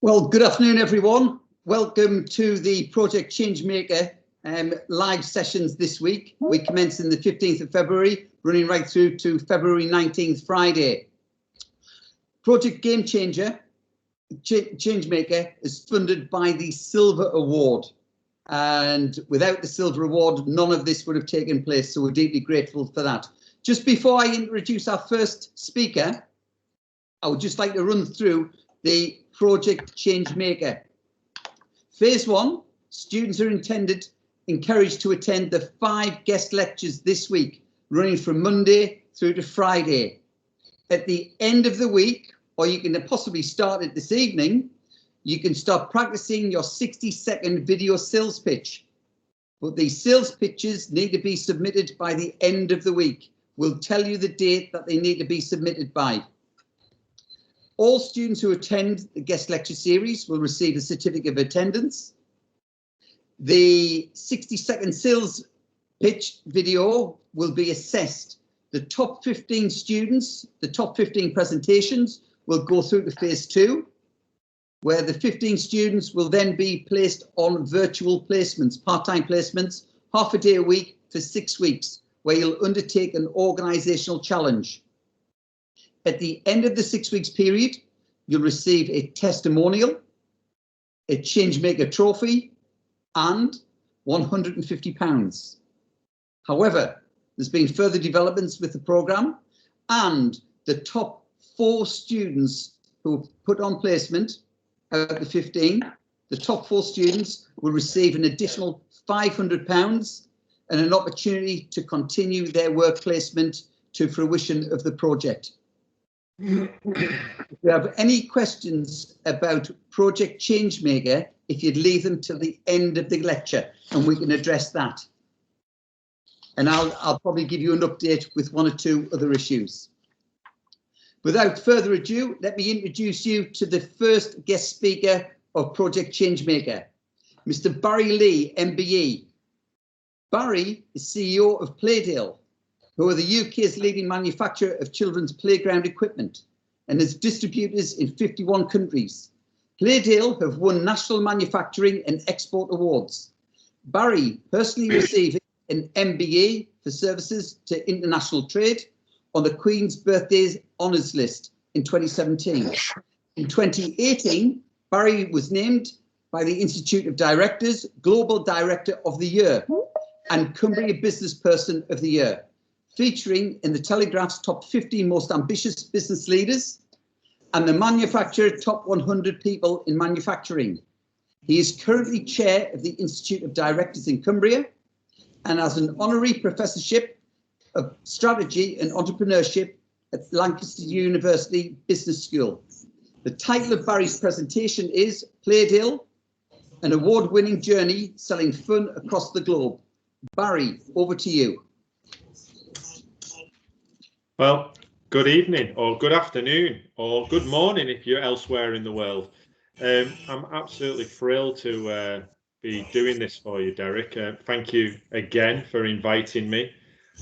Well, good afternoon, everyone. Welcome to the Project Changemaker live sessions this week. We commence on the 15th of February, running right through to February 19th, Friday. Project Changemaker is funded by the Silver Award. And without the Silver Award, none of this would have taken place. So we're deeply grateful for that. Just before I introduce our first speaker, I would just like to run through the Project Changemaker. Phase 1, students are encouraged to attend the 5 guest lectures this week, running from Monday through to Friday. At the end of the week, or you can possibly start it this evening, you can start practicing your 60-second video sales pitch. But these sales pitches need to be submitted by the end of the week. We'll tell you the date that they need to be submitted by. All students who attend the guest lecture series will receive a certificate of attendance. The 60-second sales pitch video will be assessed. The top 15 students, the top 15 presentations will go through to phase 2, where the 15 students will then be placed on virtual placements, part-time placements, half a day a week for 6 weeks, where you'll undertake an organisational challenge. At the end of the 6 weeks period, you'll receive a testimonial, a Changemaker trophy, and £150. However, there's been further developments with the programme, and the top 4 students who have put on placement out of the 15, the top 4 students will receive an additional £500 and an opportunity to continue their work placement to fruition of the project. If you have any questions about Project Changemaker, if you'd leave them till the end of the lecture and we can address that. And I'll probably give you an update with 1 or 2 other issues. Without further ado, let me introduce you to the first guest speaker of Project Changemaker, Mr. Barry Leahey MBE. Barry is CEO of Playdale, who are the UK's leading manufacturer of children's playground equipment and has distributors in 51 countries. Playdale have won national manufacturing and export awards. Barry personally received an MBE for services to international trade on the Queen's Birthday Honours List in 2017. In 2018, Barry was named by the Institute of Directors Global Director of the Year and Cumbria Business Person of the Year, featuring in the Telegraph's top 15 most ambitious business leaders and the Manufacturer Top 100 People in Manufacturing. He is currently chair of the Institute of Directors in Cumbria and has an honorary professorship of strategy and entrepreneurship at Lancaster University Business School. The title of Barry's presentation is Playdale, an award-winning journey selling fun across the globe. Barry, over to you. Well, good evening or good afternoon or good morning if you're elsewhere in the world. I'm absolutely thrilled to be doing this for you, Derek. Thank you again for inviting me.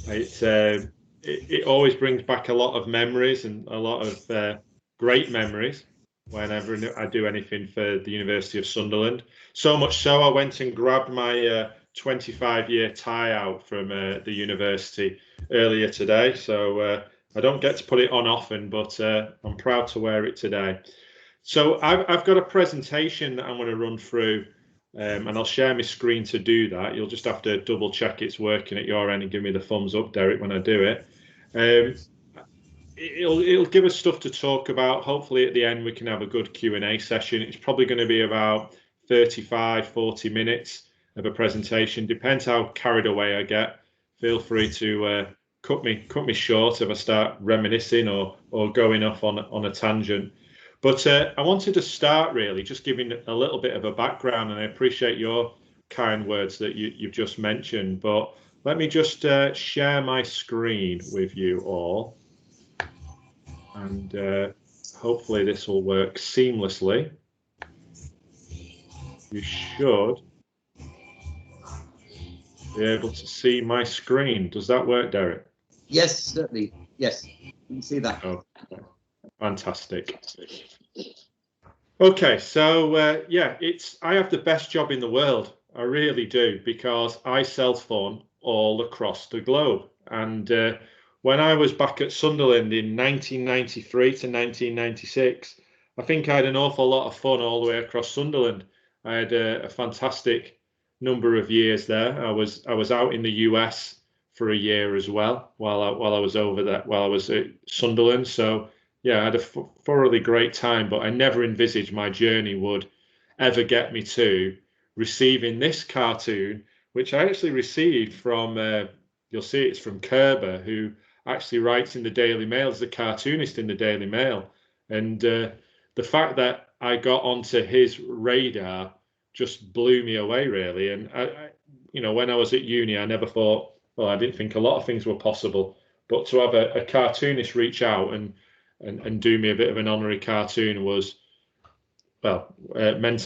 It always brings back a lot of memories and a lot of great memories whenever I do anything for the University of Sunderland. So much so I went and grabbed my 25-year tie out from the university earlier today. So I don't get to put it on often, but I'm proud to wear it today. So I've got a presentation that I'm going to run through, and I'll share my screen to do that. You'll just have to double check it's working at your end and give me the thumbs up, Derek, when I do it. It'll give us stuff to talk about. Hopefully at the end we can have a good Q&A session. It's probably going to be about 35-40 minutes of a presentation. Depends how carried away I get. Feel free to cut me short if I start reminiscing or going off on a tangent. But I wanted to start really just giving a little bit of a background, and I appreciate your kind words that you've just mentioned. But let me just share my screen with you all, and hopefully this will work seamlessly. You should be able to see my screen. Does that work, Derek? Yes, certainly. Yes, you can see that. Oh, fantastic. Okay, so yeah, I have the best job in the world. I really do, because I sell fun all across the globe. And when I was back at Sunderland in 1993 to 1996, I think I had an awful lot of fun all the way across Sunderland. I had a fantastic number of years there. I was out in the US for a year as well while I was over there, while I was at Sunderland. So yeah, I had a thoroughly great time, but I never envisaged my journey would ever get me to receiving this cartoon, which I actually received from, you'll see it's from Kerber, who actually writes in the Daily Mail, as a cartoonist in the Daily Mail. And the fact that I got onto his radar just blew me away, really. And when I was at uni, I never thought, well, I didn't think a lot of things were possible, but to have a cartoonist reach out and do me a bit of an honorary cartoon was, well, meant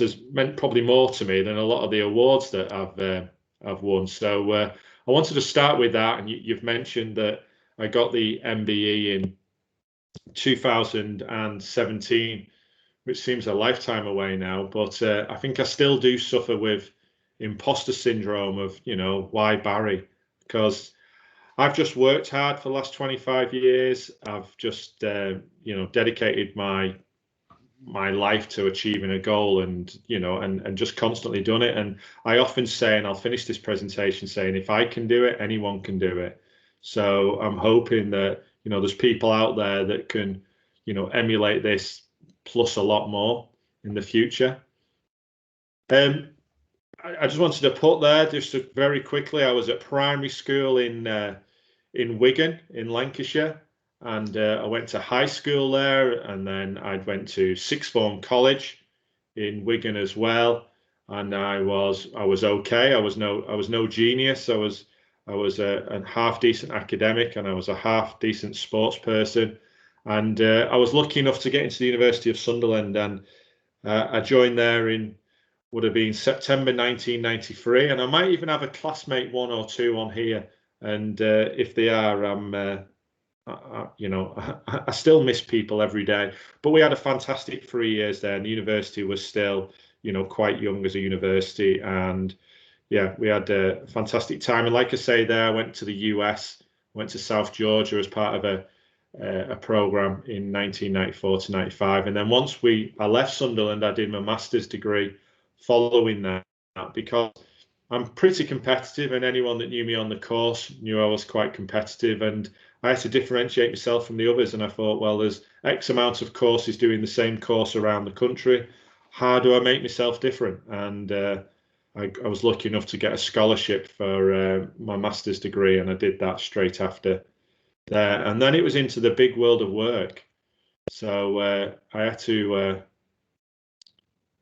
probably more to me than a lot of the awards that I've won. So I wanted to start with that, and you've mentioned that I got the MBE in 2017, which seems a lifetime away now, but I think I still do suffer with imposter syndrome of, why Barry? Because I've just worked hard for the last 25 years. I've just, dedicated my life to achieving a goal, and just constantly done it. And I often say, and I'll finish this presentation saying, if I can do it, anyone can do it. So I'm hoping that, there's people out there that can, emulate this plus a lot more in the future. I just wanted to put there, just very quickly, I was at primary school in Wigan, in Lancashire, and I went to high school there, and then I went to sixth form college in Wigan as well. And I was okay. I was no genius. I was a half decent academic, and I was a half decent sports person. And I was lucky enough to get into the University of Sunderland, and I joined there would have been September 1993, and I might even have a classmate one or two on here. And if they are, I still miss people every day. But we had a fantastic 3 years there, and the university was still, quite young as a university. And yeah, we had a fantastic time. And like I say, there I went to the US, went to South Georgia as part of a program in 1994 to 95. And then once I left Sunderland, I did my master's degree following that, because I'm pretty competitive, and anyone that knew me on the course knew I was quite competitive, and I had to differentiate myself from the others. And I thought, well, there's X amount of courses doing the same course around the country. How do I make myself different? And I was lucky enough to get a scholarship for my master's degree, and I did that straight after there. And then it was into the big world of work. So I had to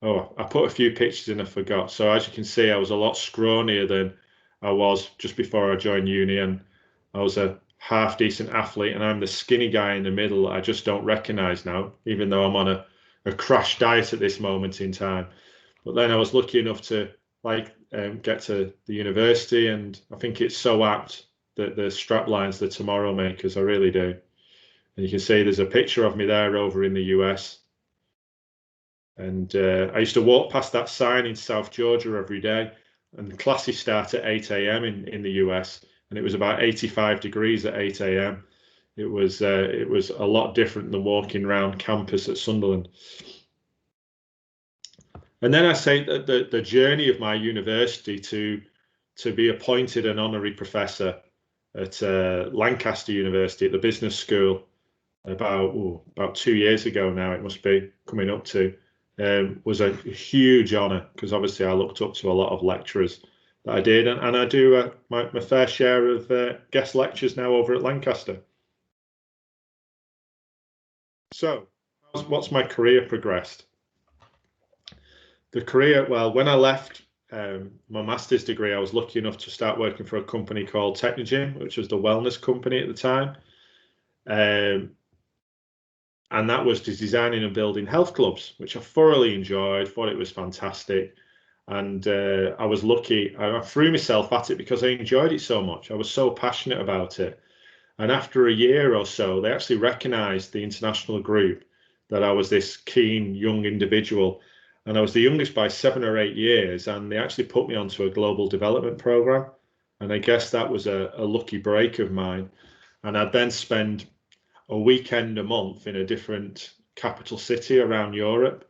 I put a few pictures in, I forgot. So as you can see, I was a lot scrawnier than I was just before I joined uni, and I was a half decent athlete, and I'm the skinny guy in the middle I just don't recognize now, even though I'm on a crash diet at this moment in time. But then I was lucky enough to get to the university, and I think it's so apt that the strap lines, the tomorrow makers, I really do. And you can see there's a picture of me there over in the US. And I used to walk past that sign in South Georgia every day, and classes start at 8 a.m. in the US, and it was about 85 degrees at 8 a.m. It was a lot different than walking around campus at Sunderland. And then I say that the journey of my university to be appointed an honorary professor at Lancaster University at the business school about 2 years ago now, it must be coming up to. Was a huge honour, because obviously I looked up to a lot of lecturers that I did, and I do my fair share of guest lectures now over at Lancaster. So what's my career progressed? The career, well, when I left my master's degree, I was lucky enough to start working for a company called Technogym, which was the wellness company at the time. And that was designing and building health clubs, which I thoroughly enjoyed, thought it was fantastic. And I was lucky. I threw myself at it because I enjoyed it so much. I was so passionate about it. And after a year or so, they actually recognized the international group that I was this keen young individual, and I was the youngest by 7 or 8 years, and they actually put me onto a global development program, and I guess that was a lucky break of mine. And I'd then spend a weekend a month in a different capital city around Europe,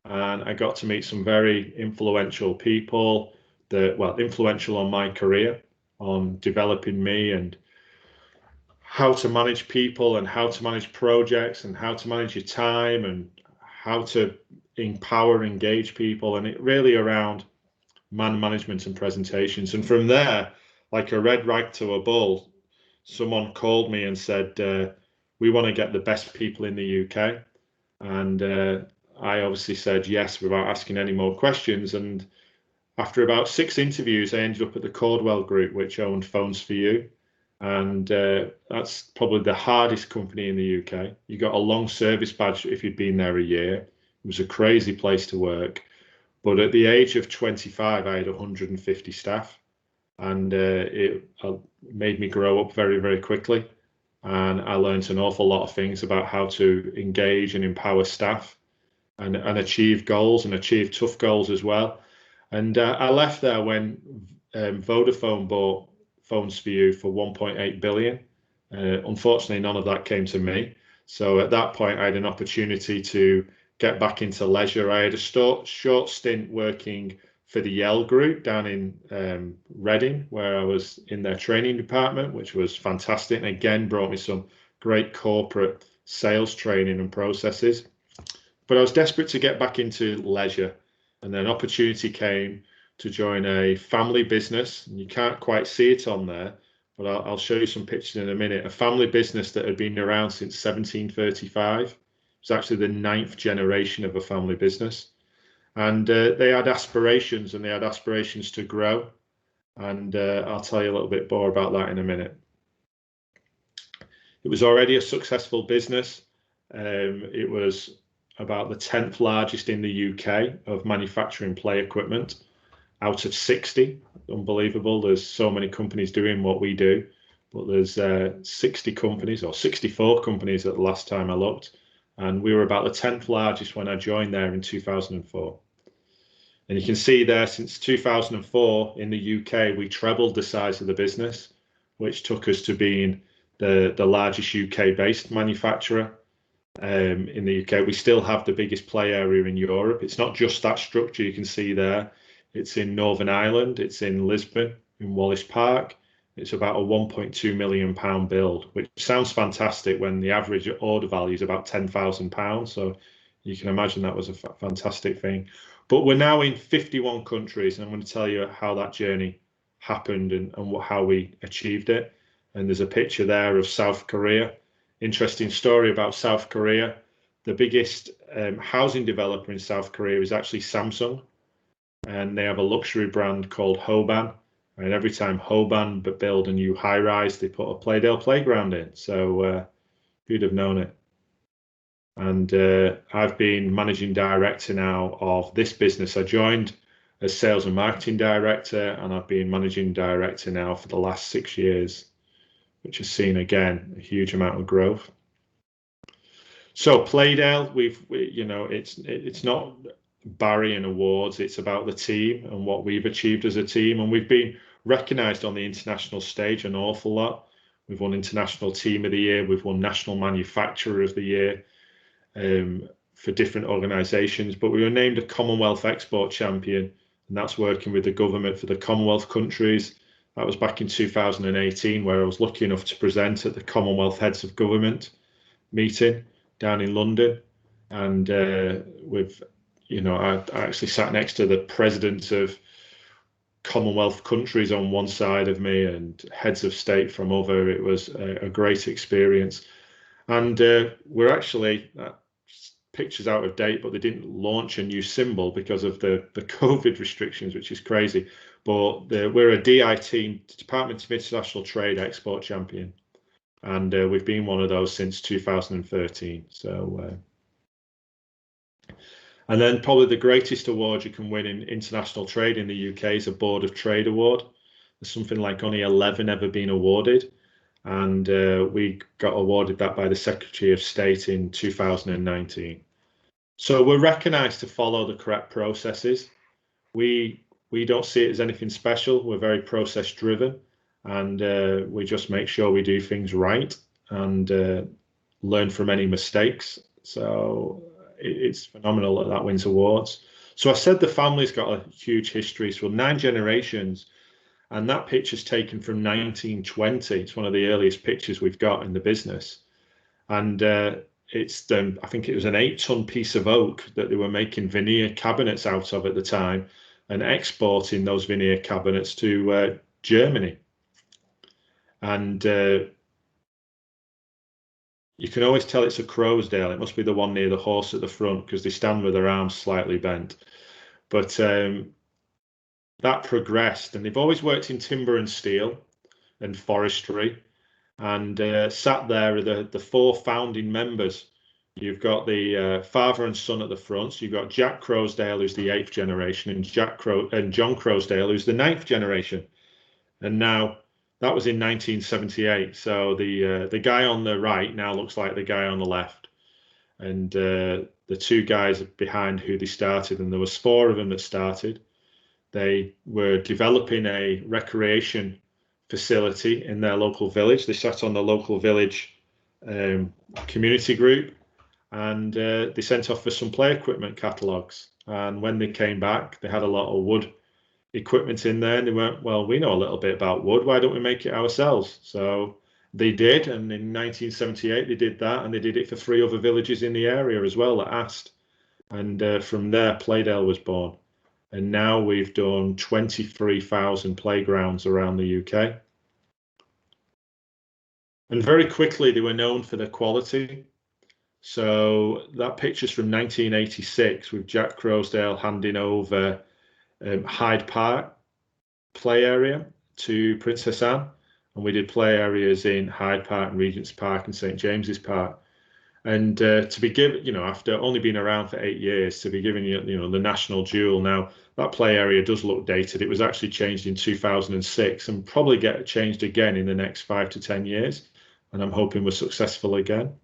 and I got to meet some very influential people that, well, influential on my career, on developing me and how to manage people and how to manage projects and how to manage your time and how to empower, engage people, and it really around man management and presentations. And from there, like a red rag to a bull, someone called me and said, we want to get the best people in the UK. And I obviously said yes without asking any more questions. And after about 6 interviews, I ended up at the Cordwell Group, which owned Phones for You. And that's probably the hardest company in the UK. You got a long service badge if you'd been there a year. It was a crazy place to work. But at the age of 25, I had 150 staff. And it made me grow up very, very quickly. And I learned an awful lot of things about how to engage and empower staff and achieve goals and achieve tough goals as well. And I left there when Vodafone bought Phones for You for 1.8 billion. Unfortunately, none of that came to me. So at that point, I had an opportunity to get back into leisure. I had a short stint working for the Yale Group down in Reading, where I was in their training department, which was fantastic, and again brought me some great corporate sales training and processes. But I was desperate to get back into leisure, and then opportunity came to join a family business. And you can't quite see it on there, but I'll show you some pictures in a minute. A family business that had been around since 1735. It's actually the 9th generation of a family business. And they had aspirations, and they had aspirations to grow. And I'll tell you a little bit more about that in a minute. It was already a successful business. It was about the 10th largest in the UK of manufacturing play equipment out of 60. Unbelievable. There's so many companies doing what we do, but there's 60 companies, or 64 companies at the last time I looked. And we were about the 10th largest when I joined there in 2004. And you can see there, since 2004 in the UK, we trebled the size of the business, which took us to being the largest UK-based manufacturer. In the UK, we still have the biggest play area in Europe. It's not just that structure you can see there. It's in Northern Ireland, it's in Lisbon, in Wallace Park. It's about a £1.2 million build, which sounds fantastic when the average order value is about £10,000. So you can imagine that was a fantastic thing. But we're now in 51 countries, and I'm going to tell you how that journey happened and how we achieved it. And there's a picture there of South Korea. Interesting story about South Korea. The biggest housing developer in South Korea is actually Samsung, and they have a luxury brand called Hoban. And every time Hoban build a new high-rise, they put a Playdale playground in. So who'd have known it? And I've been managing director now of this business. I joined as sales and marketing director, and I've been managing director now for the last 6 years, which has seen, again, a huge amount of growth. So Playdale, it's not Barry and awards, it's about the team and what we've achieved as a team. And we've been recognised on the international stage an awful lot. We've won International Team of the Year, we've won National Manufacturer of the Year for different organisations, but we were named a Commonwealth Export Champion, and that's working with the government for the Commonwealth countries. That was back in 2018, where I was lucky enough to present at the Commonwealth Heads of Government meeting down in London. And I actually sat next to the president of Commonwealth countries on one side of me and heads of state from other. It was a great experience. And we're actually, picture's out of date, but they didn't launch a new symbol because of the COVID restrictions, which is crazy. But we're a DIT, Department of International Trade Export Champion. And we've been one of those since 2013. So, and then probably the greatest award you can win in international trade in the UK is a Board of Trade Award. There's something like only 11 ever been awarded. and we got awarded that by the Secretary of State in 2019. So we're recognised to follow the correct processes. We don't see it as anything special. We're very process driven, and we just make sure we do things right and learn from any mistakes. So it's phenomenal that wins awards. So I said the family's got a huge history. So 9 generations, and that picture's taken from 1920. It's one of the earliest pictures we've got in the business. And it's I think it was an 8-ton piece of oak that they were making veneer cabinets out of at the time and exporting those veneer cabinets to Germany. And you can always tell it's a Croasdale. It must be the one near the horse at the front because they stand with their arms slightly bent. But that progressed, and they've always worked in timber and steel and forestry. And sat there are the 4 founding members. You've got the father and son at the front. So you've got Jack Croasdale, who's the 8th generation, and John Croasdale, who's the 9th generation. And now that was in 1978. So the guy on the right now looks like the guy on the left. And the 2 guys behind who they started, and there was 4 of them that started. They were developing a recreation facility in their local village. They sat on the local village community group, and they sent off for some play equipment catalogues. And when they came back, they had a lot of wood equipment in there, and they went, well, we know a little bit about wood, why don't we make it ourselves? So they did, and in 1978 they did that, and they did it for 3 other villages in the area as well that asked. And from there Playdale was born. And now we've done 23,000 playgrounds around the UK. And very quickly, they were known for their quality. So that picture's from 1986 with Jack Croasdale handing over Hyde Park play area to Princess Anne. And we did play areas in Hyde Park and Regent's Park and St. James's Park. And to be given, after only being around for 8 years, to be given, the national jewel. Now, that play area does look dated. It was actually changed in 2006 and probably get changed again in the next 5 to 10 years. And I'm hoping we're successful again.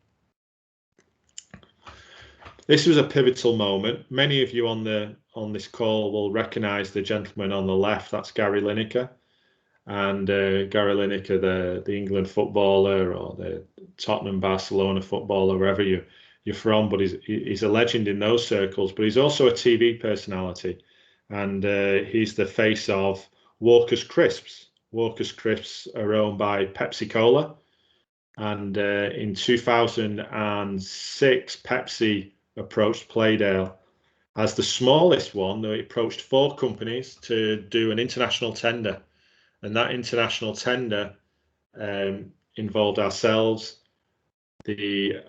This was a pivotal moment. Many of you on this call will recognise the gentleman on the left. That's Gary Lineker. And Gary Lineker, the England footballer or the Tottenham, Barcelona footballer, wherever you're from, but he's a legend in those circles. But he's also a TV personality, and he's the face of Walker's Crisps. Walker's Crisps are owned by Pepsi Cola, and in 2006, Pepsi approached Playdale as the smallest one. They approached 4 companies to do an international tender. And that international tender involved ourselves, the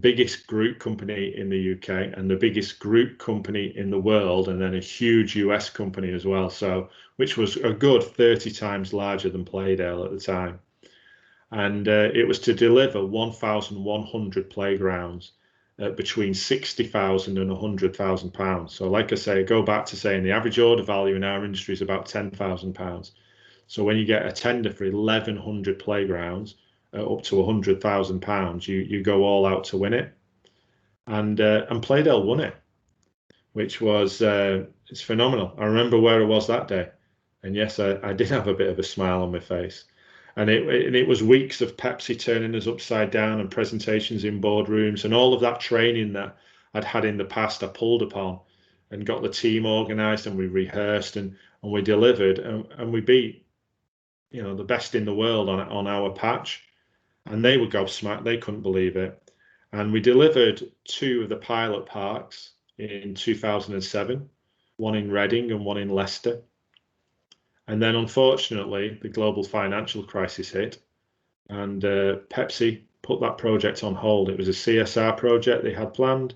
biggest group company in the UK and the biggest group company in the world, and then a huge US company as well. So, which was a good 30 times larger than Playdale at the time. And it was to deliver 1,100 playgrounds at between £60,000 and £100,000. So like I say, I go back to saying the average order value in our industry is about £10,000. So when you get a tender for 1,100 playgrounds up to £100,000, you go all out to win it. And Playdale won it, which was it's phenomenal. I remember where I was that day, and yes, I did have a bit of a smile on my face. And it was weeks of Pepsi turning us upside down and presentations in boardrooms and all of that training that I'd had in the past. I pulled upon and got the team organised, and we rehearsed and we delivered, and we beat the best in the world on our patch, and they were gobsmacked. They couldn't believe it. And we delivered 2 of the pilot parks in 2007, one in Reading and one in Leicester. And then, unfortunately, the global financial crisis hit, and Pepsi put that project on hold. It was a CSR project they had planned,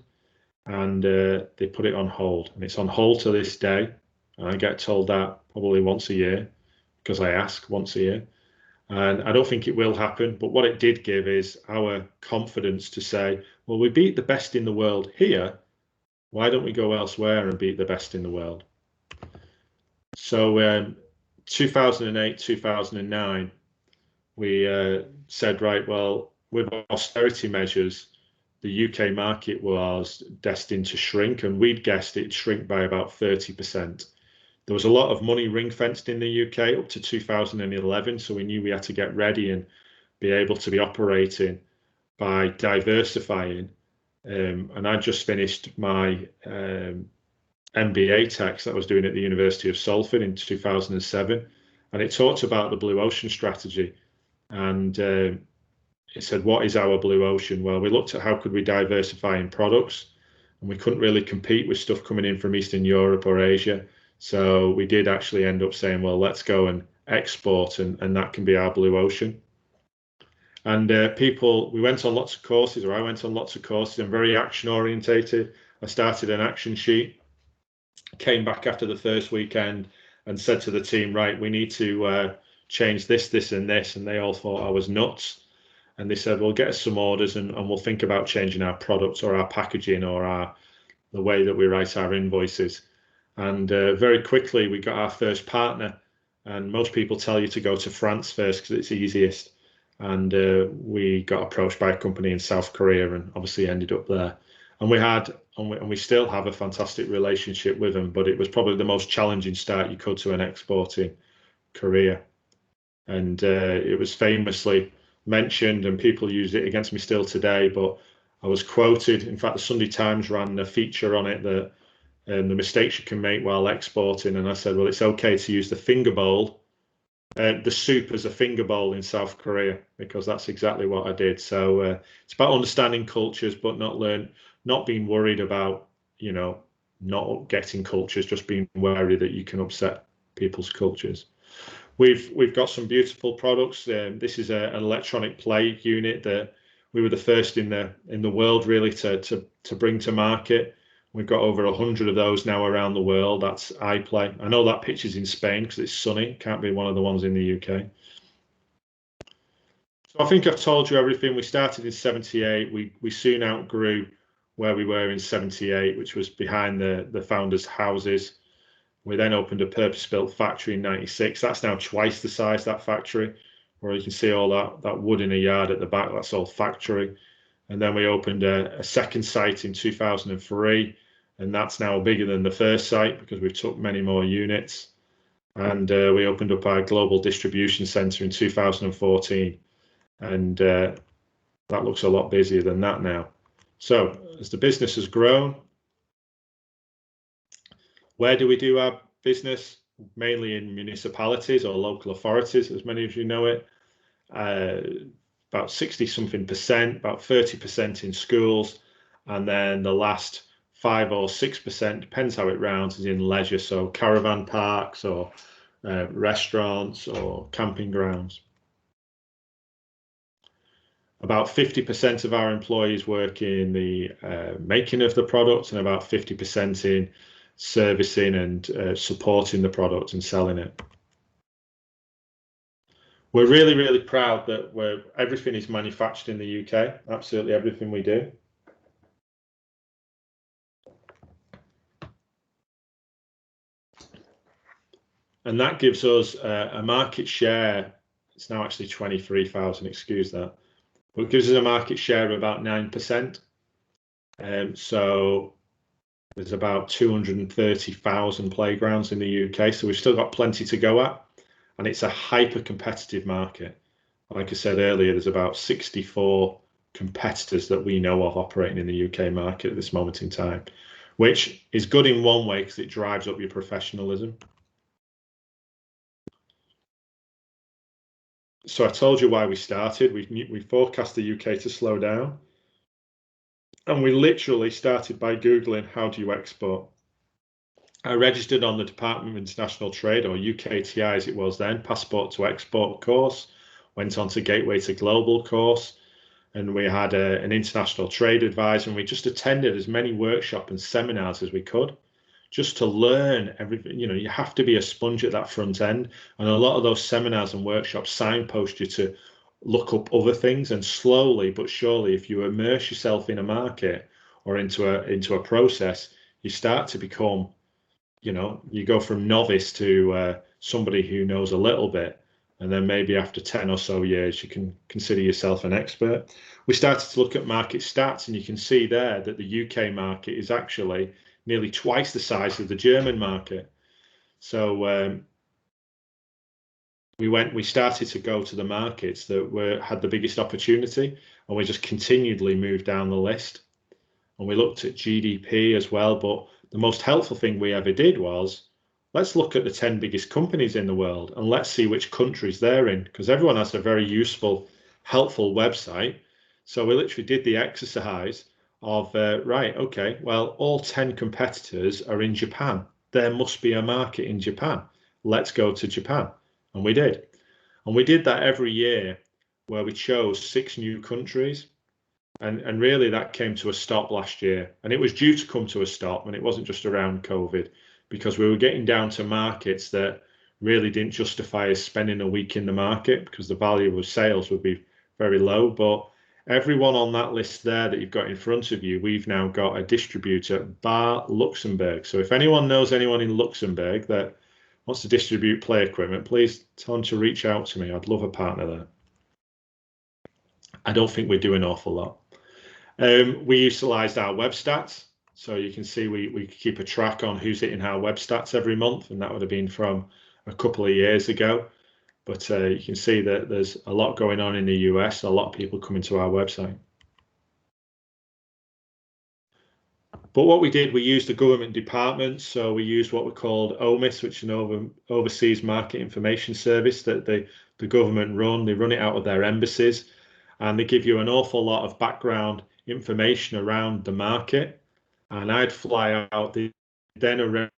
and they put it on hold. And it's on hold to this day. And I get told that probably once a year, because I ask once a year. And I don't think it will happen. But what it did give is our confidence to say, well, we beat the best in the world here. Why don't we go elsewhere and beat the best in the world? So 2008, 2009, we said, right, well, with austerity measures, the UK market was destined to shrink, and we'd guessed it'd shrink by about 30%. There was a lot of money ring fenced in the UK up to 2011, so we knew we had to get ready and be able to be operating by diversifying. And I just finished my MBA tax that I was doing at the University of Salford in 2007, and it talked about the blue ocean strategy. And it said, what is our blue ocean? Well, we looked at how could we diversify in products, and we couldn't really compete with stuff coming in from Eastern Europe or Asia. So we did actually end up saying, well, let's go and export, and that can be our blue ocean. And we went on lots of courses, or I went on lots of courses. I'm very action orientated. I started an action sheet, came back after the first weekend and said to the team, right, we need to change this, this and this. And they all thought I was nuts. And they said, well, get us some orders and we'll think about changing our products or our packaging or the way that we write our invoices. And very quickly, we got our first partner. And most people tell you to go to France first because it's easiest. And we got approached by a company in South Korea and obviously ended up there. And we still have a fantastic relationship with them, but it was probably the most challenging start you could to an exporting career. And it was famously mentioned, and people use it against me still today, but I was quoted. In fact, the Sunday Times ran a feature on it, that the mistakes you can make while exporting. And I said, well, it's okay to use the finger bowl, the soup as a finger bowl in South Korea, because that's exactly what I did. So it's about understanding cultures, but not being worried about, not getting cultures, just being wary that you can upset people's cultures. We've got some beautiful products. This is an electronic play unit that we were the first in the world really to bring to market. We've got over 100 of those now around the world. That's iPlay. I know that picture's in Spain because it's sunny. Can't be one of the ones in the UK. So I think I've told you everything. We started in 78. We soon outgrew where we were in 78, which was behind the founders' houses. We then opened a purpose-built factory in 96. That's now twice the size, that factory, where you can see all that wood in a yard at the back. That's all factory. And then we opened a second site in 2003, and that's now bigger than the first site because we've took many more units. And we opened up our global distribution center in 2014, and that looks a lot busier than that now. So as the business has grown, where do we do our business? Mainly in municipalities or local authorities, as many of you know it. About 60-something%, about 30% in schools, and then the last 5 or 6%, depends how it rounds, is in leisure, so caravan parks or restaurants or camping grounds. About 50% of our employees work in the making of the product, and about 50% in servicing and supporting the product and selling it. We're really, really proud that everything is manufactured in the UK, absolutely everything we do. And that gives us a market share. It's now actually 23,000, excuse that. But it gives us a market share of about 9%. So there's about 230,000 playgrounds in the UK. So we've still got plenty to go at. And it's a hyper competitive market. Like I said earlier, there's about 64 competitors that we know of operating in the UK market at this moment in time, which is good in one way because it drives up your professionalism. So I told you why we started. We forecast the UK to slow down. And we literally started by Googling, how do you export? I registered on the Department of International Trade, or UKTI as it was then, Passport to Export course, went on to Gateway to Global course, and we had an international trade advisor, and we just attended as many workshops and seminars as we could, just to learn everything. You have to be a sponge at that front end, and a lot of those seminars and workshops signpost you to look up other things, and slowly but surely, if you immerse yourself in a market or into a process, you start to become, you go from novice to somebody who knows a little bit, And then maybe after 10 or so years, you can consider yourself an expert. We started to look at market stats, and you can see there that the UK market is actually nearly twice the size of the German market. So we started to go to the markets that had the biggest opportunity, and we just continually moved down the list. And we looked at GDP as well, but the most helpful thing we ever did was, let's look at the 10 biggest companies in the world and let's see which countries they're in, because everyone has a very useful, helpful website. So we literally did the exercise of, right, okay, well, all 10 competitors are in Japan. There must be a market in Japan. Let's go to Japan. And we did. And we did that every year, where we chose 6 new countries. And really that came to a stop last year. And it was due to come to a stop, and it wasn't just around COVID, because we were getting down to markets that really didn't justify us spending a week in the market, because the value of sales would be very low. But everyone on that list there that you've got in front of you, we've now got a distributor, bar Luxembourg. So if anyone knows anyone in Luxembourg that wants to distribute play equipment, please tell them to reach out to me. I'd love a partner there. I don't think we do an awful lot. We utilised our web stats. So you can see we keep a track on who's hitting our web stats every month, and that would have been from a couple of years ago. But you can see that there's a lot going on in the US, a lot of people coming to our website. But what we did, we used the government departments. So we used what we called OMIS, which is an Overseas Market Information Service that the government run. They run it out of their embassies, and they give you an awful lot of background information around the market. And I'd fly out, then arrange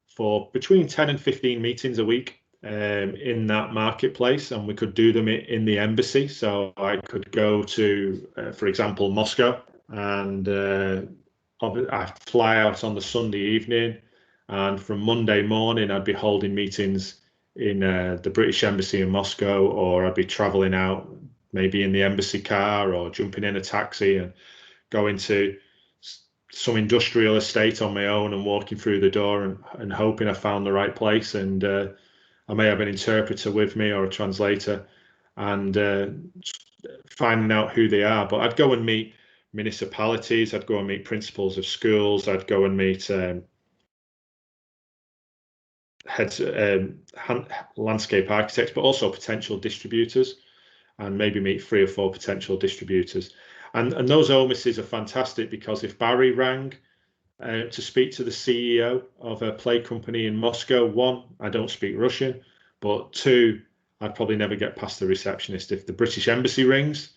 for between 10 and 15 meetings a week in that marketplace, and we could do them in the embassy. So I could go to, for example, Moscow, and I fly out on the Sunday evening, and from Monday morning I'd be holding meetings in the British Embassy in Moscow, or I'd be traveling out maybe in the embassy car, or jumping in a taxi and going to some industrial estate on my own and walking through the door and hoping I found the right place. And I may have an interpreter with me or a translator, and finding out who they are. But I'd go and meet municipalities, I'd go and meet principals of schools, I'd go and meet heads, landscape architects, but also potential distributors, and maybe meet 3 or 4 potential distributors. And those OMISs are fantastic, because if Barry rang to speak to the CEO of a play company in Moscow, 1, I don't speak Russian, but 2, I'd probably never get past the receptionist. If the British Embassy rings,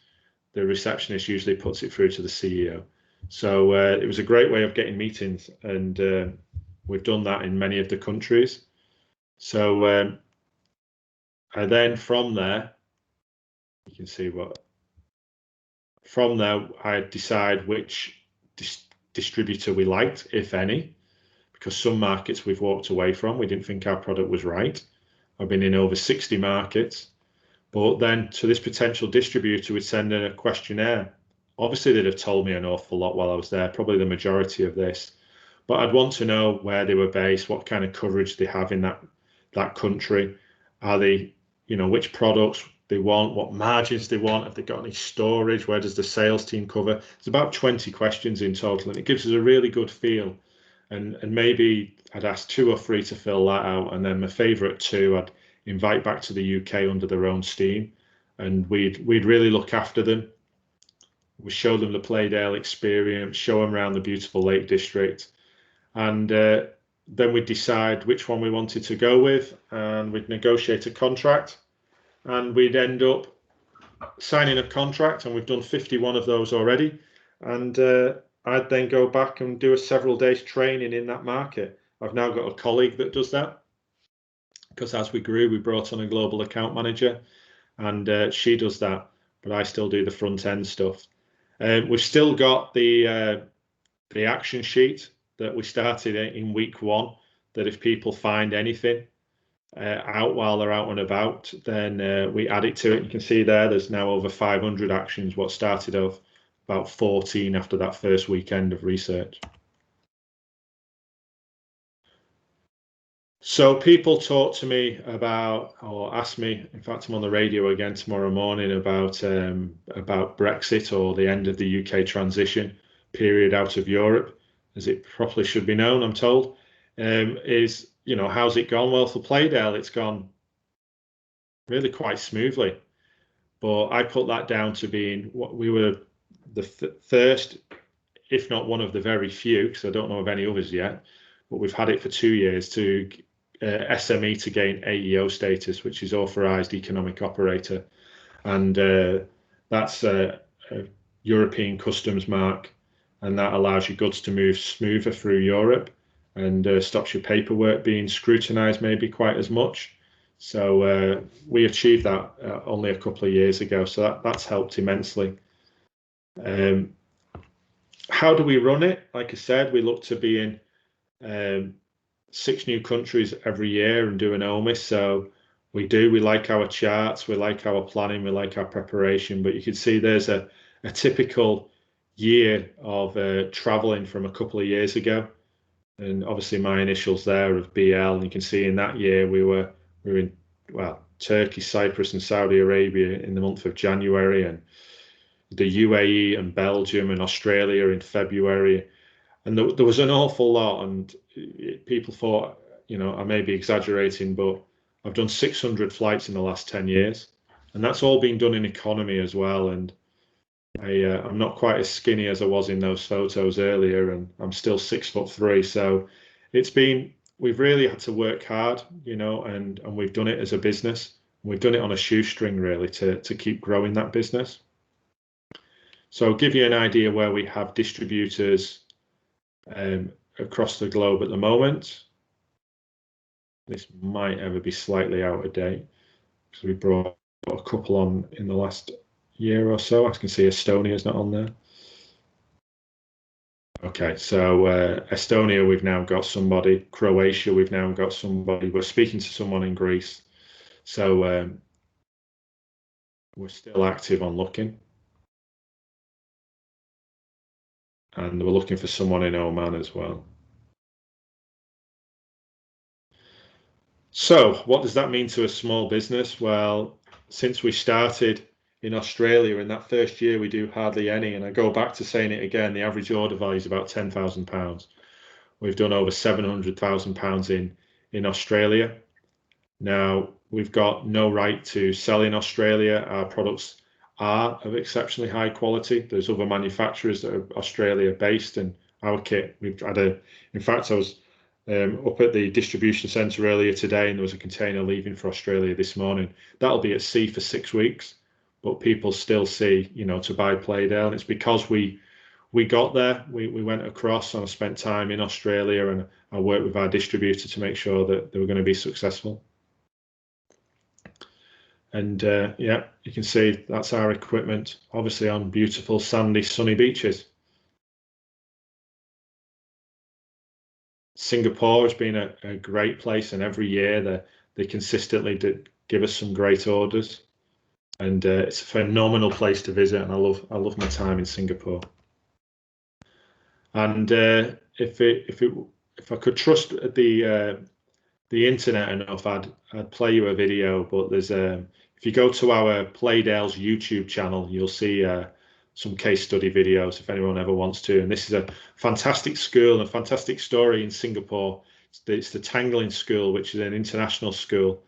the receptionist usually puts it through to the CEO. So it was a great way of getting meetings, and we've done that in many of the countries. So and then from there, you can see from there, I decide which distributor we liked, if any, because some markets we've walked away from. We didn't think our product was right. I've been in over 60 markets. But then to this potential distributor, we'd send in a questionnaire. Obviously, they'd have told me an awful lot while I was there, probably the majority of this. But I'd want to know where they were based, what kind of coverage they have in that country. Are they, which products they want, what margins they want, have they got any storage, where does the sales team cover? It's about 20 questions in total, and it gives us a really good feel. And maybe I'd ask 2 or 3 to fill that out, and then my favourite 2 I'd invite back to the UK under their own steam, and we'd really look after them. We show them the Playdale experience, show them around the beautiful Lake District, and then we'd decide which one we wanted to go with, and we'd negotiate a contract, and we'd end up signing a contract, and we've done 51 of those already. And I'd then go back and do a several days training in that market. I've now got a colleague that does that, because as we grew, we brought on a global account manager, and she does that, but I still do the front end stuff. We've still got the action sheet that we started in week 1, that if people find anything out while they're out and about, then we add it to it. You can see there's now over 500 actions, what started off about 14 after that first weekend of research. So people talk to me about, or ask me, in fact, I'm on the radio again tomorrow morning about Brexit, or the end of the UK transition period out of Europe, as it properly should be known, I'm told. Is, you know, how's it gone? Well, for Playdale, it's gone really quite smoothly. But I put that down to being what we were the first, if not one of the very few, because I don't know of any others yet, but we've had it for 2 years, to SME to gain AEO status, which is authorized economic operator. And that's a European customs mark, and that allows your goods to move smoother through Europe, and stops your paperwork being scrutinized maybe quite as much. So we achieved that only a couple of years ago, so that's helped immensely. How do we run it? Like I said, we look to be in 6 new countries every year and do an OMIS. So we like our charts, we like our planning, we like our preparation, but you can see there's a typical year of traveling from a couple of years ago. And obviously my initials there of BL, and you can see in that year we were in, well, Turkey, Cyprus and Saudi Arabia in the month of January, and the UAE and Belgium and Australia in February. And there was an awful lot, and people thought, you know, I may be exaggerating, but I've done 600 flights in the last 10 years, and that's all been done in economy as well. And I'm not quite as skinny as I was in those photos earlier, and I'm still 6'3". So we've really had to work hard, you know, and we've done it as a business. We've done it on a shoestring, really, to keep growing that business. So I'll give you an idea where we have distributors across the globe at the moment. This might ever be slightly out of date, because we brought a couple on in the last year or so. I can see Estonia is not on there. Okay, so Estonia, we've now got somebody. Croatia, we've now got somebody. We're speaking to someone in Greece. So we're still active on looking. And we're looking for someone in Oman as well. So what does that mean to a small business? Well, since we started in Australia, in that first year, we do hardly any. And I go back to saying it again, the average order value is about £10,000. We've done over £700,000 in Australia. Now, we've got no right to sell in Australia. Our products are of exceptionally high quality. There's other manufacturers that are Australia based, and our kit, we've had in fact, I was up at the distribution centre earlier today, and there was a container leaving for Australia this morning. That'll be at sea for 6 weeks, but people still see, you know, to buy Playdale. And it's because we got there, we went across, and I spent time in Australia, and I worked with our distributor to make sure that they were going to be successful. And yeah, you can see that's our equipment, obviously on beautiful sandy sunny beaches. Singapore has been a great place, and every year they consistently give us some great orders, and it's a phenomenal place to visit, and I love my time in Singapore. And if I could trust the internet enough, I'd play you a video. But there's if you go to our Playdale's YouTube channel, you'll see some case study videos if anyone ever wants to. And this is a fantastic school and a fantastic story in Singapore. It's the Tangling School, which is an international school.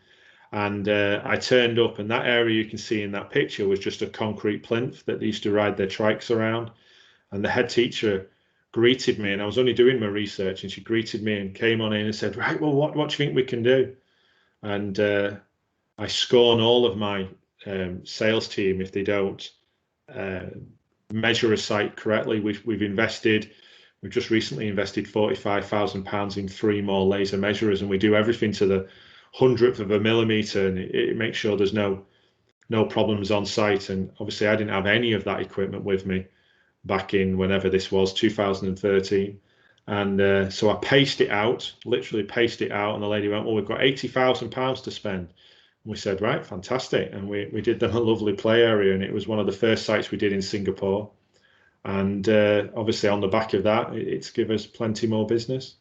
And I turned up, and that area you can see in that picture was just a concrete plinth that they used to ride their trikes around. And the head teacher greeted me, and I was only doing my research, and she greeted me and came on in and said, right, well, what do you think we can do? And I scorn all of my sales team if they don't measure a site correctly. We've just recently invested £45,000 in 3 more laser measurers, and we do everything to the 100th of a millimeter, and it makes sure there's no problems on site. And obviously I didn't have any of that equipment with me back in whenever this was, 2013. And so I paced it out, literally paced it out, and the lady went, well, we've got £80,000 to spend. And we said, right, fantastic. And we did them a lovely play area, and it was one of the first sites we did in Singapore. And obviously on the back of that, it's given us plenty more business.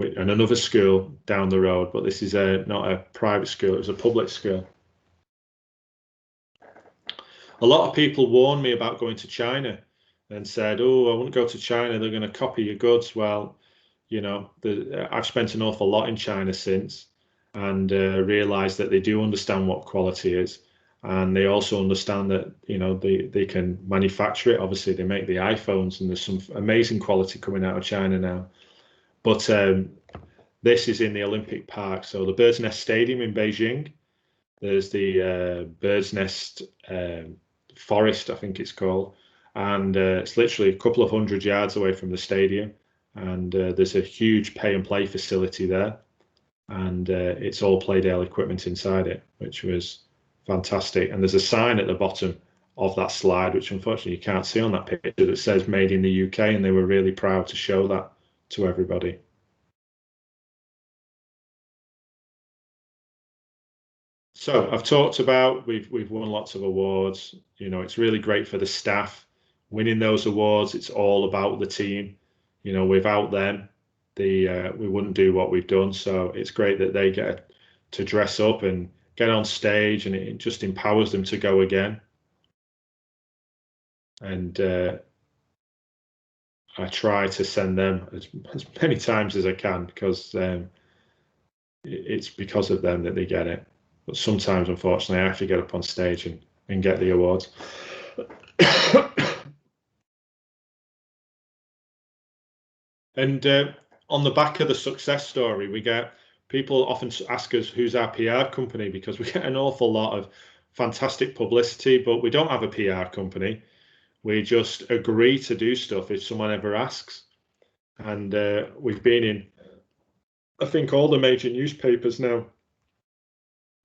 and another school down the road, but this is not a private school, it was a public school. A lot of people warned me about going to China and said, oh, I wouldn't go to China, they're going to copy your goods. Well, you know, I've spent an awful lot in China since, and realized that they do understand what quality is. And they also understand that, you know, they can manufacture it. Obviously, they make the iPhones, and there's some amazing quality coming out of China now. But this is in the Olympic Park. So the Bird's Nest Stadium in Beijing. There's the Bird's Nest Forest, I think it's called. And it's literally a couple of 100 yards away from the stadium. And there's a huge pay and play facility there. And it's all Playdale equipment inside it, which was fantastic. And there's a sign at the bottom of that slide, which unfortunately you can't see on that picture, that says made in the UK, and they were really proud to show that to everybody. So I've talked about, we've won lots of awards. You know, it's really great for the staff winning those awards. It's all about the team. You know, without them, we wouldn't do what we've done. So it's great that they get to dress up and get on stage, and it just empowers them to go again. And I try to send them as many times as I can, because it's because of them that they get it. But sometimes, unfortunately, I have to get up on stage and get the awards. And on the back of the success story, we get people often ask us who's our PR company, because we get an awful lot of fantastic publicity, but we don't have a PR company. We just agree to do stuff if someone ever asks. And we've been in, I think, all the major newspapers now.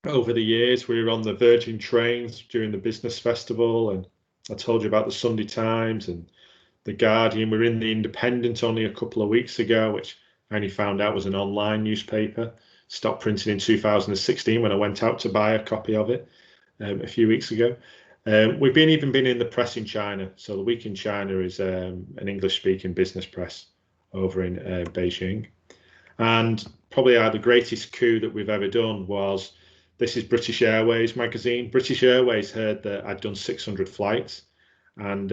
Over the years, we were on the Virgin trains during the business festival, and I told you about the Sunday Times and the Guardian. We were in the Independent only a couple of weeks ago, which I only found out was an online newspaper. Stopped printing in 2016 when I went out to buy a copy of it a few weeks ago. We've even been in the press in China. So the Week in China is an English-speaking business press over in Beijing. And probably the greatest coup that we've ever done was, this is British Airways magazine. British Airways heard that I'd done 600 flights. And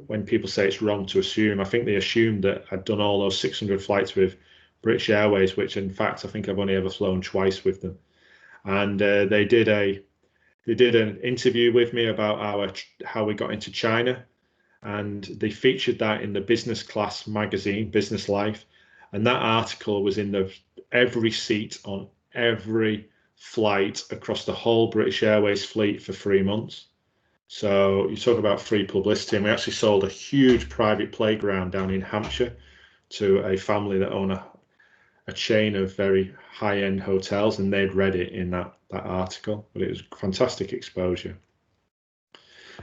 when people say it's wrong to assume, I think they assumed that I'd done all those 600 flights with British Airways, which in fact, I think I've only ever flown twice with them. And they did an interview with me about how we got into China. And they featured that in the business class magazine, Business Life. And that article was in every seat on every flight across the whole British Airways fleet for 3 months. So you talk about free publicity, and we actually sold a huge private playground down in Hampshire to a family that own a chain of very high-end hotels, and they'd read it in that article. But it was fantastic exposure.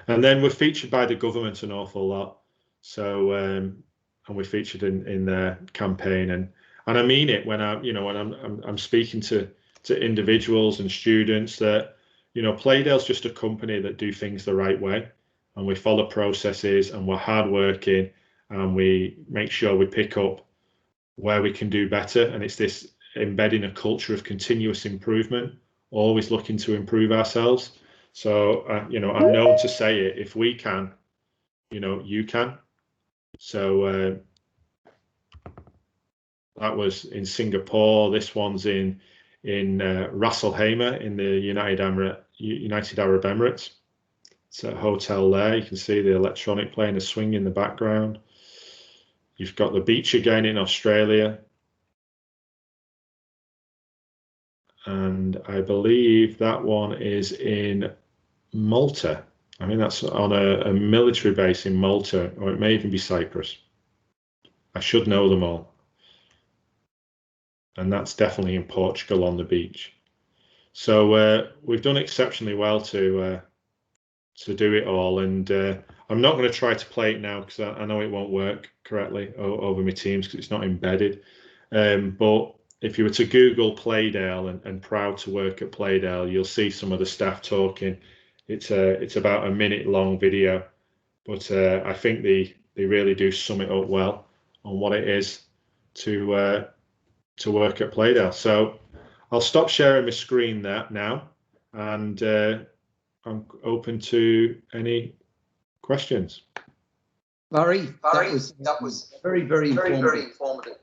And then we're featured by the government an awful lot. So and we're featured in their campaign, and I mean it when I'm speaking to individuals and students that, you know, Playdale's just a company that do things the right way, and we follow processes, and we're hardworking, and we make sure we pick up where we can do better. And it's this embedding a culture of continuous improvement, always looking to improve ourselves. So, you know, I'm known to say it, if we can, you know, you can. So that was in Singapore. This one's in Ras Al Khaimah in the United Arab Emirates. It's a hotel there. You can see the electronic playing a swing in the background. You've got the beach again in Australia. And I believe that one is in Malta. I mean, that's on a military base in Malta, or it may even be Cyprus. I should know them all. And that's definitely in Portugal on the beach. So we've done exceptionally well to do it all. And I'm not going to try to play it now, because I know it won't work correctly over my Teams, because it's not embedded. But if you were to Google Playdale and proud to work at Playdale, you'll see some of the staff talking. It's about a minute-long video, but I think they really do sum it up well on what it is to to work at Playdale. So I'll stop sharing my screen there now, and I'm open to any questions. Barry, that was very, very informative.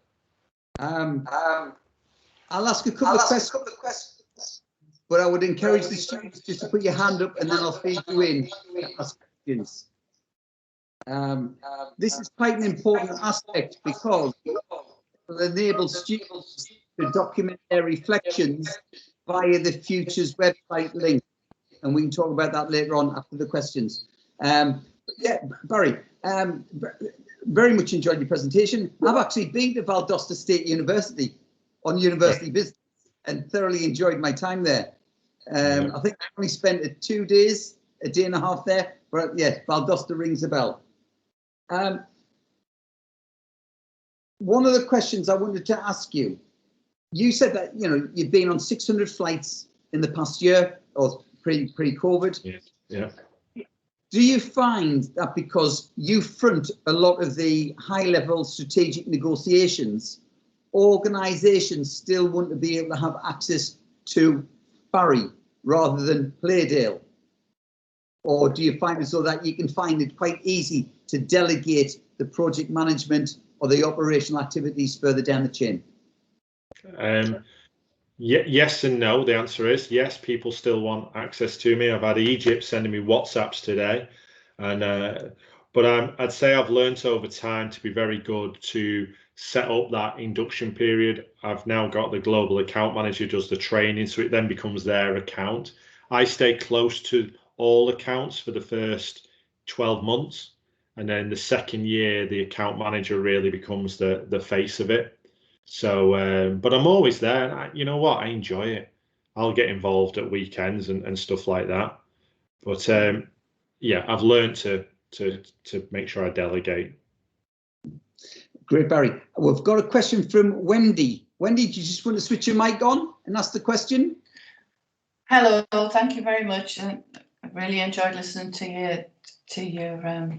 I'll ask a couple of questions, but I would encourage the students just to put your hand up, and then I'll feed you in to ask questions. This is quite an important aspect because it will enable students to document their reflections via the Futures website link, and we can talk about that later on after the questions. Yeah, Barry, very much enjoyed your presentation. I've actually been to Valdosta State University on university business and thoroughly enjoyed my time there. I think I only spent 2 days, a day and a half there, but yeah, Valdosta rings a bell. One of the questions I wanted to ask you, you said that you've been on 600 flights in the past year, or pre-COVID. Yeah. Do you find that because you front a lot of the high-level strategic negotiations, organisations still want to be able to have access to Barry rather than Playdale? Or do you find as though that you can find it quite easy to delegate the project management or the operational activities further down the chain? Yes and no. The answer is yes, people still want access to me. I've had Egypt sending me WhatsApps today, and but I'd say I've learnt over time to be very good to set up that induction period. I've now got the global account manager who does the training, so it then becomes their account. I stay close to all accounts for the first 12 months, and then the second year the account manager really becomes the face of it. So but I'm always there, and you know what, I enjoy it. I'll get involved at weekends and stuff like that, but yeah, I've learned to make sure I delegate. Great, Barry. We've got a question from Wendy. Wendy, do you just want to switch your mic on and ask the question? Hello, thank you very much. I really enjoyed listening to your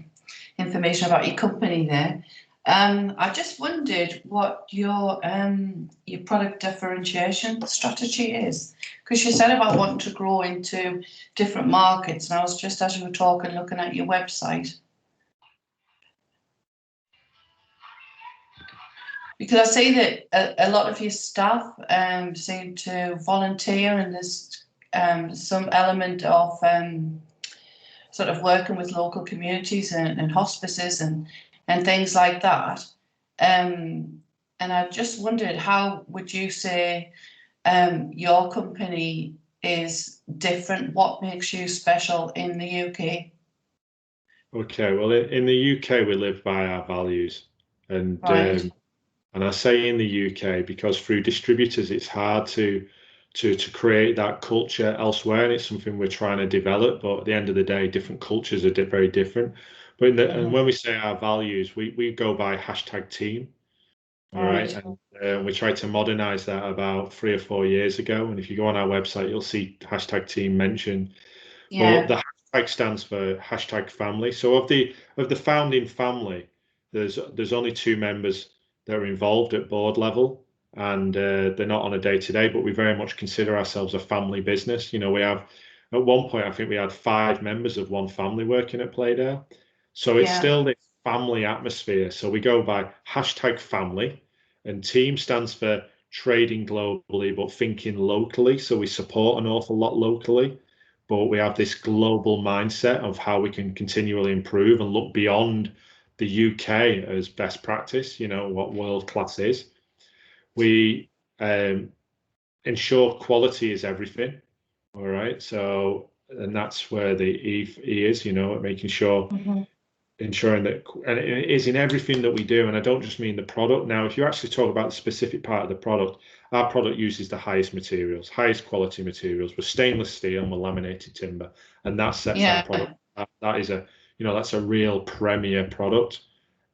information about your company there. I just wondered what your product differentiation strategy is, because you said about wanting to grow into different markets, and I was just, as you were talking, looking at your website, because I see that a lot of your staff seem to volunteer, and there's some element of sort of working with local communities and hospices and things like that. And I just wondered, how would you say your company is different? What makes you special in the UK? Okay, well, in the UK we live by our values, and Right. And I say in the UK because through distributors it's hard to create that culture elsewhere, and it's something we're trying to develop. But at the end of the day, different cultures are very different. But and when we say our values, we go by #team. All right, and we tried to modernize that about 3 or 4 years ago. And if you go on our website, you'll see #team mentioned. Yeah. But the hashtag stands for #family. So of the founding family, there's only 2 members that are involved at board level, and they're not on a day-to-day, but we very much consider ourselves a family business. We have, at one point, I think we had 5 members of one family working at Playdale. So it's still this family atmosphere. So we go by #family, and team stands for trading globally, but thinking locally. So we support an awful lot locally, but we have this global mindset of how we can continually improve and look beyond the UK as best practice, what world class is. We ensure quality is everything. All right. So, and that's where the E is, making sure, ensuring that, and it is in everything that we do. And I don't just mean the product. Now, if you actually talk about the specific part of the product, our product uses the highest materials, highest quality materials. We're stainless steel and we're laminated timber, and that sets our product. That is that's a real premier product.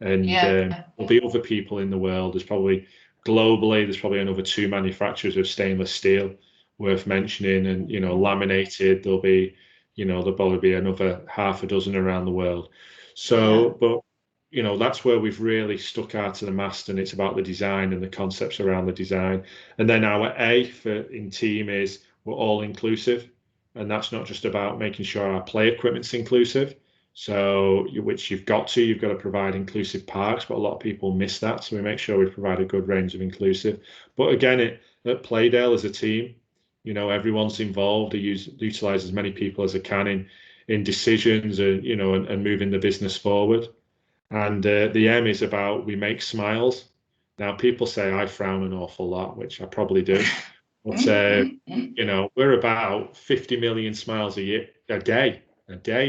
And there'll be other people in the world. There's probably globally, there's probably another 2 manufacturers of stainless steel worth mentioning, and laminated. There'll be, there'll probably be another half a dozen around the world. So, but you know, that's where we've really stuck out to the mast, and it's about the design and the concepts around the design. And then our A in team is we're all inclusive, and that's not just about making sure our play equipment's inclusive. So, which you've got to provide inclusive parks, but a lot of people miss that. So we make sure we provide a good range of inclusive. But again, at Playdale as a team, you know, everyone's involved. They utilize as many people as they can in decisions, and you know, and moving the business forward. And the M is about we make smiles. Now, people say I frown an awful lot, which I probably do. But you know, we're about 50 million smiles a day.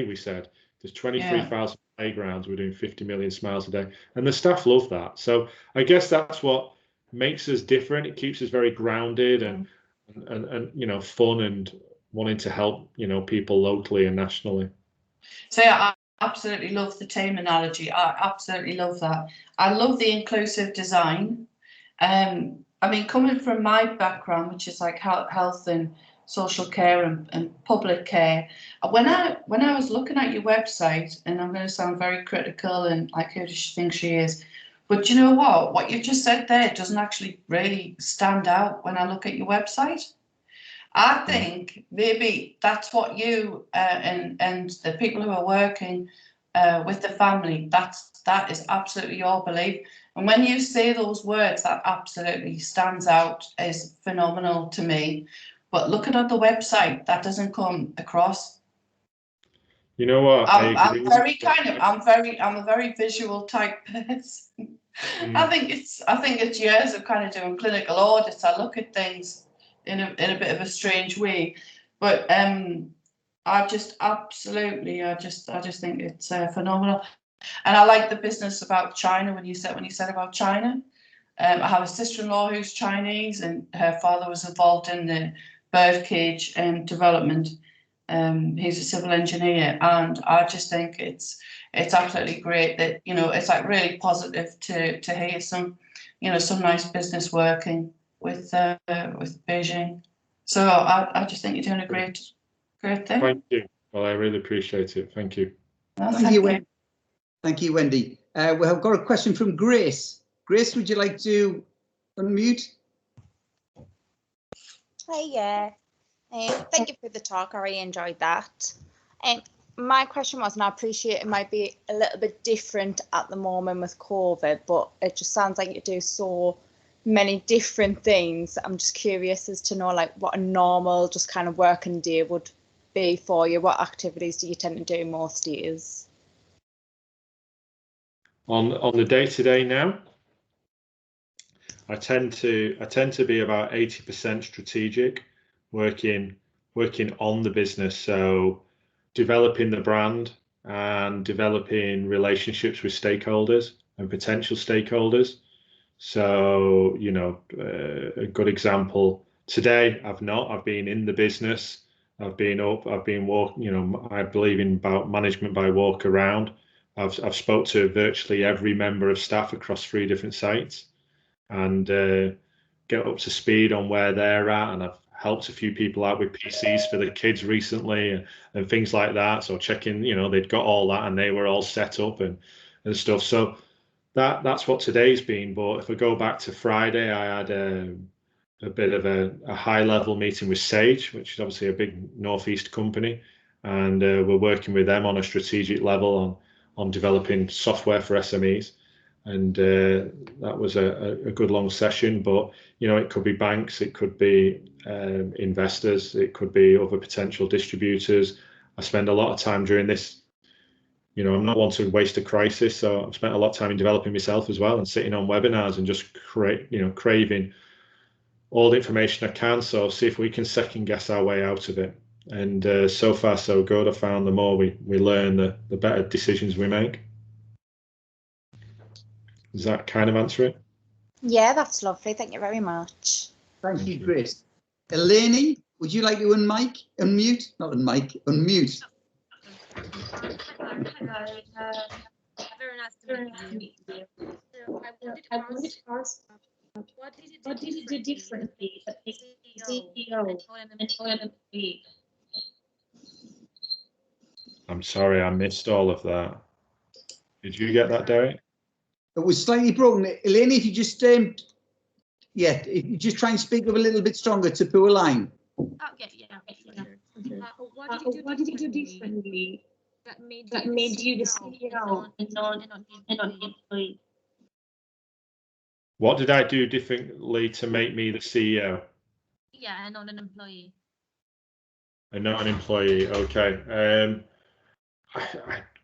We said. There's 23,000 playgrounds. We're doing 50 million smiles a day, and the staff love that. So I guess that's what makes us different. It keeps us very grounded and you know, fun and wanting to help, you know, people locally and nationally. So yeah, I absolutely love the team analogy. I absolutely love that. I love the inclusive design. I mean, coming from my background, which is like health and social care and public care, when I was looking at your website, and I'm going to sound very critical and like who does she think she is, but you know what you just said there doesn't actually really stand out when I look at your website. I think maybe that's what you and the people who are working with the family, that is absolutely your belief. And when you say those words, that absolutely stands out as phenomenal to me. But looking at the website, that doesn't come across. You know what? I'm a very visual type person. I think it's years of kind of doing clinical audits. I look at things in a bit of a strange way, but I just think it's phenomenal. And I like the business about China when you said about China. I have a sister-in-law who's Chinese, and her father was involved in the birdcage development. He's a civil engineer, and I just think it's absolutely great that, you know, it's like really positive to hear some nice business working with Beijing. So I just think you're doing a great thing. Thank you. Well, I really appreciate it. Thank you. Well, thank you. Thank you, Wendy. We have got a question from Grace. Grace, would you like to unmute? Hi, yeah. Thank you for the talk. I really enjoyed that. My question was, and I appreciate it might be a little bit different at the moment with COVID, but it just sounds like you do so many different things. I'm just curious as to know, like, what a normal just kind of working day would be for you. What activities do you tend to do most days? On the day-to-day now, I tend to be about 80% strategic, working on the business. So developing the brand and developing relationships with stakeholders and potential stakeholders. So, you know, a good example today, I've been in the business. I've been walking, you know, I believe in about management by walk around. I've spoke to virtually every member of staff across 3 different sites and get up to speed on where they're at. And I've helped a few people out with PCs for the kids recently and things like that. So checking, you know, they'd got all that and they were all set up and stuff. So that's what today's been. But if I go back to Friday, I had a bit of a high level meeting with Sage, which is obviously a big Northeast company. And we're working with them on a strategic level on developing software for SMEs. And that was a good long session. But, you know, it could be banks, it could be investors, it could be other potential distributors. I spend a lot of time during this. You know, I'm not one to waste a crisis, so I've spent a lot of time in developing myself as well and sitting on webinars and just craving all the information I can. So see if we can second guess our way out of it. And so far so good. I found the more we learn, the better decisions we make. Does that kind of answer it? Yeah, that's lovely. Thank you very much. Thank you, Grace. Elena, would you like to unmute? Not unmic, unmute. Very nice to meet you. So I wanted to ask, what did you do differently at CEO and OMB? I'm sorry, I missed all of that. Did you get that, Derek? It was slightly broken. Elena, if you just if you just try and speak up a little bit stronger to pull a line. Okay, yeah. What did you do differently that made you the CEO and not the employee? What did I do differently to make me the CEO? Yeah, and not an employee. And not an employee. Okay.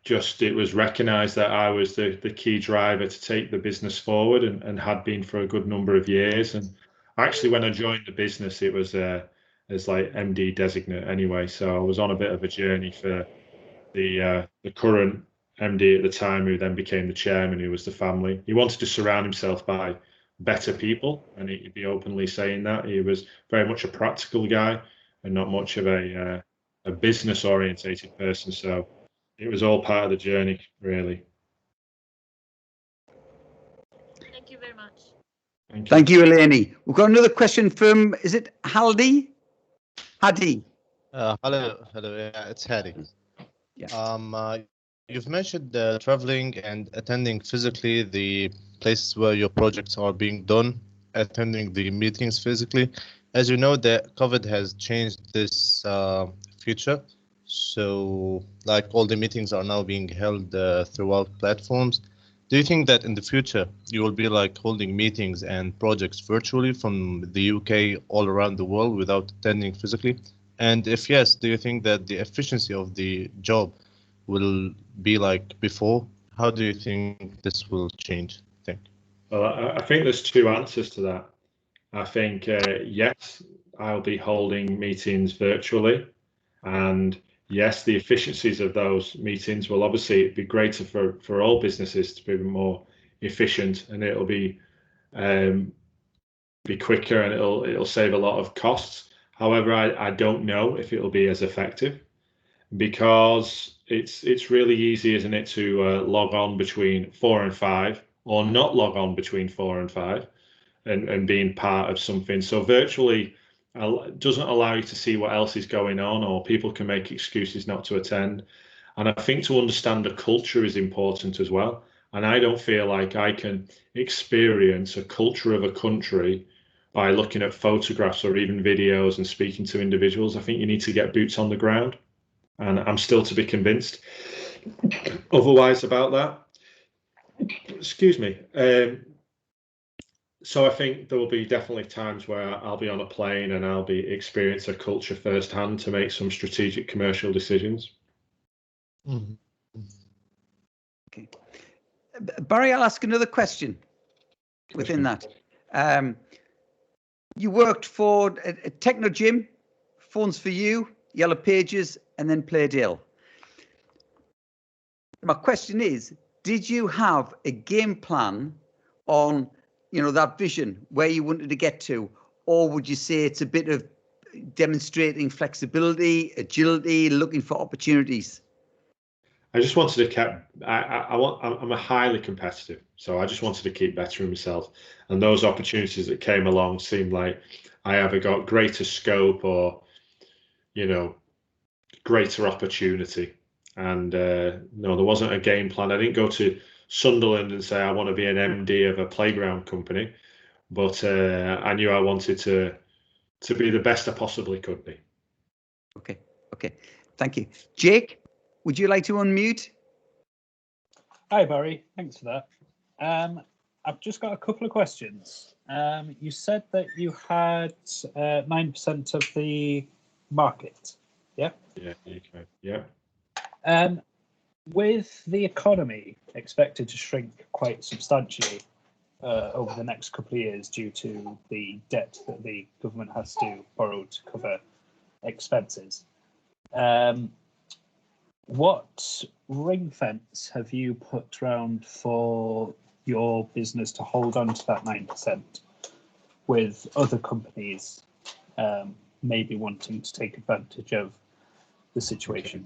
It was recognised that I was the key driver to take the business forward, and had been for a good number of years. And actually, when I joined the business, it was as like MD designate anyway. So I was on a bit of a journey for the current MD at the time, who then became the chairman, who was the family. He wanted to surround himself by better people, and he'd be openly saying that. He was very much a practical guy and not much of a business orientated person. So it was all part of the journey, really. Thank you very much. Thank you, Eleni. We've got another question from, is it Hadi? Hadi. Hello, yeah, it's Hadi. Yeah. You've mentioned traveling and attending physically the places where your projects are being done, attending the meetings physically. As you know, the COVID has changed this feature. So like all the meetings are now being held throughout platforms. Do you think that in the future you will be like holding meetings and projects virtually from the UK all around the world without attending physically? And if yes, do you think that the efficiency of the job will be like before? How do you think this will change? Well, I think there's two answers to that. I think, yes, I'll be holding meetings virtually, and yes, the efficiencies of those meetings will obviously be greater for all businesses to be more efficient, and it'll be quicker, and it'll save a lot of costs. However, I don't know if it'll be as effective, because it's really easy, isn't it, to log on between 4 and 5, or not log on between 4 and 5, and being part of something. So virtually doesn't allow you to see what else is going on, or people can make excuses not to attend. And I think to understand the culture is important as well. And I don't feel like I can experience a culture of a country by looking at photographs or even videos and speaking to individuals. I think you need to get boots on the ground. And I'm still to be convinced otherwise about that. Excuse me. So I think there will be definitely times where I'll be on a plane and I'll be experience a culture firsthand to make some strategic commercial decisions. Mm-hmm. Okay. Barry, I'll ask another question within that. You worked for a Techno Gym, Phones for You, Yellow Pages, and then Playdale. My question is, did you have a game plan on, that vision, where you wanted to get to? Or would you say it's a bit of demonstrating flexibility, agility, looking for opportunities? I just wanted to I'm a highly competitive, so I just wanted to keep bettering myself. And those opportunities that came along seemed like I either got greater scope or, greater opportunity. And no, there wasn't a game plan. I didn't go to Sunderland and say I want to be an MD of a playground company, but I knew I wanted to be the best I possibly could be. Okay, thank you. Jake, would you like to unmute? Hi Barry, thanks for that. I've just got a couple of questions. You said that you had 9% of the market, yeah? Yeah, okay, yeah. With the economy expected to shrink quite substantially over the next couple of years due to the debt that the government has to borrow to cover expenses, what ring fence have you put around for your business to hold on to that 9% with other companies maybe wanting to take advantage of the situation?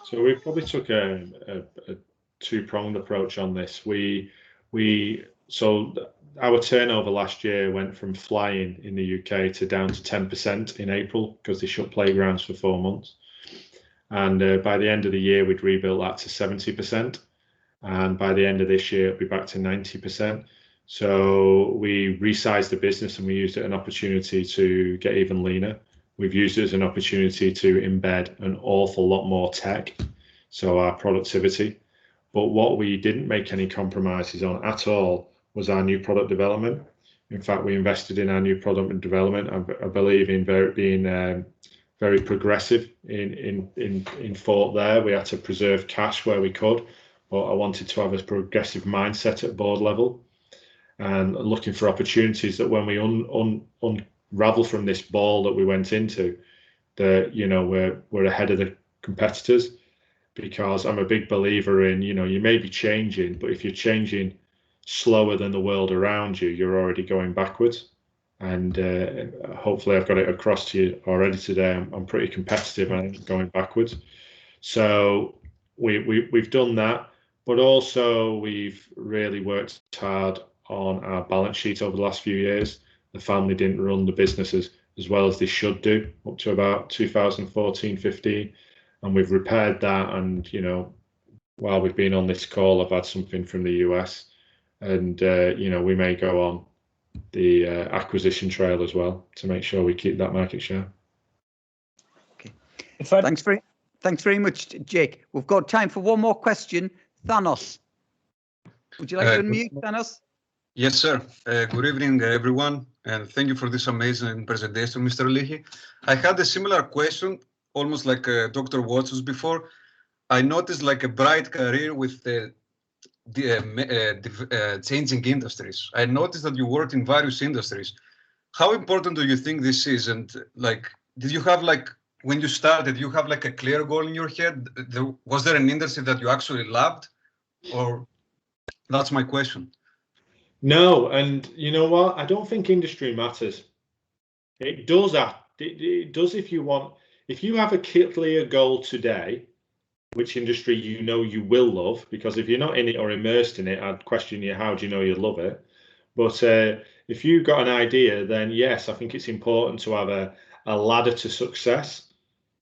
So we probably took a two-pronged approach on this. So our turnover last year went from flying in the UK to down to 10% in April, because they shut playgrounds for 4 months. And by the end of the year, we'd rebuilt that to 70%. and by the end of this year, it'll be back to 90%. So we resized the business and we used it as an opportunity to get even leaner. We've used it as an opportunity to embed an awful lot more tech, so our productivity. But what we didn't make any compromises on at all was our new product development. In fact, we invested in our new product development. I believe in being very progressive in thought there. We had to preserve cash where we could, but I wanted to have a progressive mindset at board level and looking for opportunities that when we unravel from this ball that we went into, that, you know, we're ahead of the competitors. Because I'm a big believer in, you know, you may be changing, but if you're changing slower than the world around you, you're already going backwards. And hopefully I've got it across to you already today. I'm pretty competitive and I'm going backwards. So we've done that, but also we've really worked hard on our balance sheet over the last few years. The family didn't run the businesses as well as they should do up to about 2014-15. And we've repaired that. And, you know, while we've been on this call, I've had something from the US. And, you know, we may go on the acquisition trail as well to make sure we keep that market share. Okay. Thanks very much, Jake. We've got time for one more question. Thanos. Would you like to unmute, Thanos? Yes, sir. Good evening, everyone. And thank you for this amazing presentation, Mr. Leahey. I had a similar question, almost like Dr. Watson's before. I noticed like a bright career with changing industries. I noticed that you worked in various industries. How important do you think this is? And like, did you have like, when you started, you have like a clear goal in your head? Was there an industry that you actually loved? Or that's my question. No, and you know what? I don't think industry matters. It does. It does if you want. If you have a clear goal today, which industry you know you will love, because if you're not in it or immersed in it, I'd question you, how do you know you love it? But if you've got an idea, then yes, I think it's important to have a ladder to success,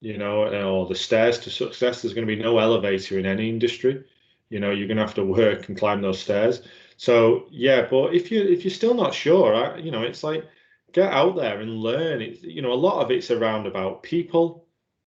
you know, or the stairs to success. There's going to be no elevator in any industry. You know, you're going to have to work and climb those stairs. So yeah, but if you're still not sure, you know, it's like, get out there and learn. It's, you know, a lot of it's around about people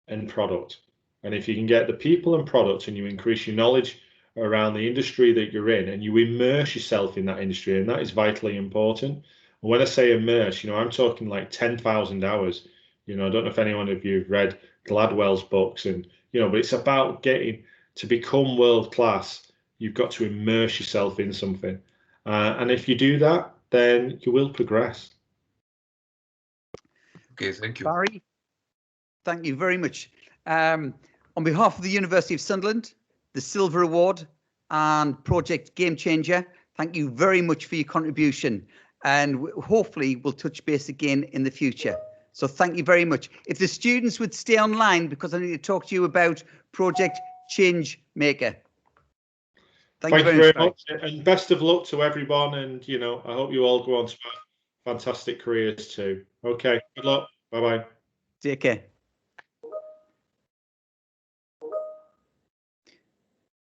and product. And if you can get the people and product and you increase your knowledge around the industry that you're in and you immerse yourself in that industry, and that is vitally important. And when I say immerse, you know, I'm talking like 10,000 hours. You know, I don't know if anyone of you have read Gladwell's books, and, you know, but it's about getting to become world class. You've got to immerse yourself in something. And if you do that, then you will progress. Okay, thank you. Barry, thank you very much. On behalf of the University of Sunderland, the Silver Award and Project Game Changer, thank you very much for your contribution. And hopefully we'll touch base again in the future. So thank you very much. If the students would stay online, because I need to talk to you about Project Change Maker. Thank you very much. And best of luck to everyone. And, you know, I hope you all go on to have fantastic careers too. Okay, good luck. Bye-bye. Take care.